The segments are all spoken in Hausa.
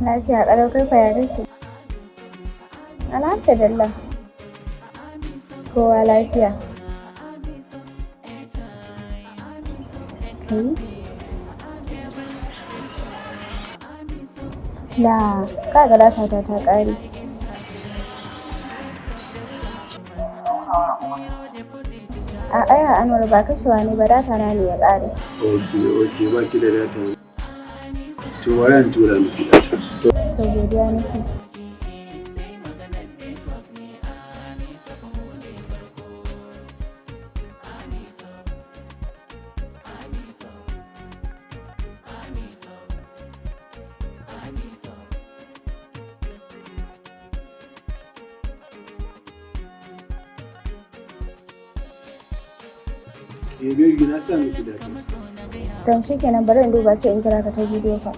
Lafiya ƙalau kai fa ya kake? Alhamdulillah. Kowa lafiya. Kai? La, kaga data ta ƙare. A'a Anwar ba kashewa ne ba data na ne ya ƙare. Okay, ba ki da data. To wayan tura miki data. To godiya nake. Baby na sa miki data. Don shi kenan bari in duba sai in kira ka ta bidiyo fa.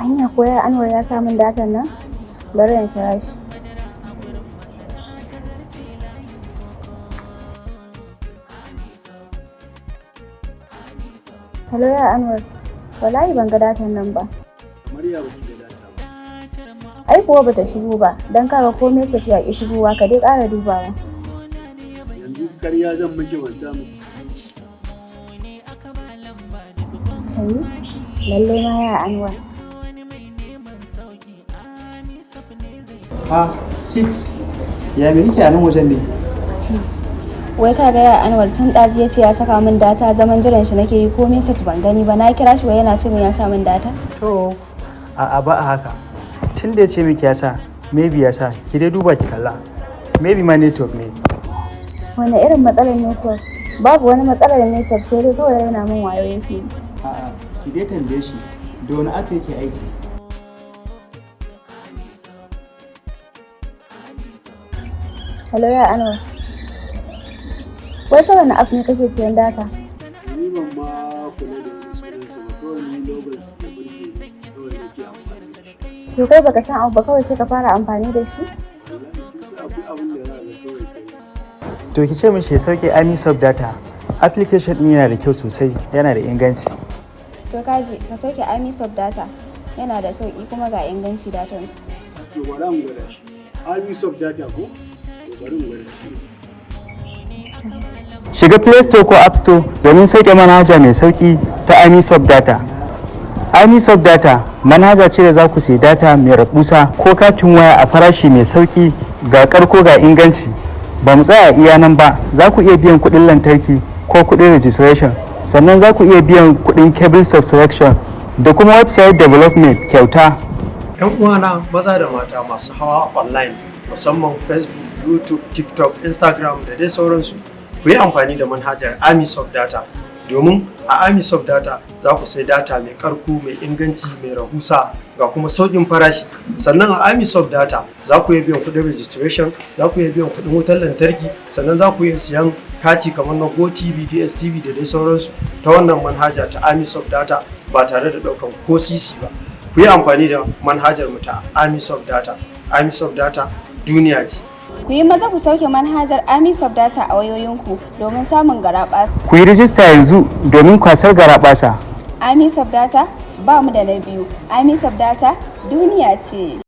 Anya koyar Anwar ya samun datan nan? Bari in kira shi. Hello ya Anwar, wallahi ban ga datan nan ba. Mariya ba ki da data ba. Ai kuwa bata shigo ba, don kaga ko message ya ki shigowa ka dai ƙara dubawa. Yanzu karya zan miki ban samu. Kai, lalle ma ya Anwar. Ah, 6. Ya me yake a nan wajen ne? Wai kaga ya Anwar tun ɗazi ya ce ya saka min data zaman jiran shi nake yi ko message ban gani ba na kira shi wai yana ce min ya sa min data. To, a'a ba a haka. Tun da ya ce miki ya sa, maybe ya sa, ki dai duba ki kalla. Maybe ma network ne. Wane irin matsalar network? Babu wani matsalar network sai dai kawai raina min wayo yake. A'a, ki dai tambaye shi, da wani app yake aiki. Hello ya Anwar. Wai ta wani app ne kake siyan data? Ni ban ma kula da wani sunansu ba, kawai ni logos da burge ni kawai nake amfani da shi. To kai baka san abu ba kawai sai ka fara amfani da shi? Kin san akwai abin da za ka kawai kai. To ki ce mishi ya sauke AmiSub data. Application din yana da kyau sosai, yana da inganci. To kaji ka sauke AmiSub data. Yana da sauki kuma ga inganci datansu. To bari mu gwada shi. AmiSub data ko? To bari mu gwada shi. Shiga Play Store ko App Store domin sauke manhaja mai sauki ta AmiSub data. AmiSub data manhaja ce da za ku sayi data mai rahusa ko katin waya a farashi mai sauki ga karko ga inganci. Ba mu tsaya iya nan ba, za ku iya biyan kuɗin lantarki ko kuɗin registration, sannan za ku iya biyan kuɗin cable subscription da kuma website development kyauta. 'Yan uwana maza da mata masu hawa online musamman Facebook, YouTube, TikTok, Instagram da dai sauransu, ku yi amfani da manhajar AmiSub data domin a AmiSub data za ku sai data mai karko mai inganci mai rahusa ga kuma sauƙin farashi. Sannan a AmiSub data za ku iya biyan kuɗin registration, za ku iya biyan kuɗin wutar lantarki, sannan za ku iya siyan kati kamar na GoTV, DSTV da dai sauransu ta wannan manhaja ta AmiSub data ba tare da ɗaukan ko sisi ba. Ku yi amfani da manhajar mu ta AmiSub data. AmiSub data duniya ce. Ku yi maza ku sauke manhajar AmiSub data a wayoyinku domin samun garaɓasa. Ku yi rijista yanzu domin kwasar garaɓasa. AmiSub data ba mu da na biyu. AmiSub data duniya ce.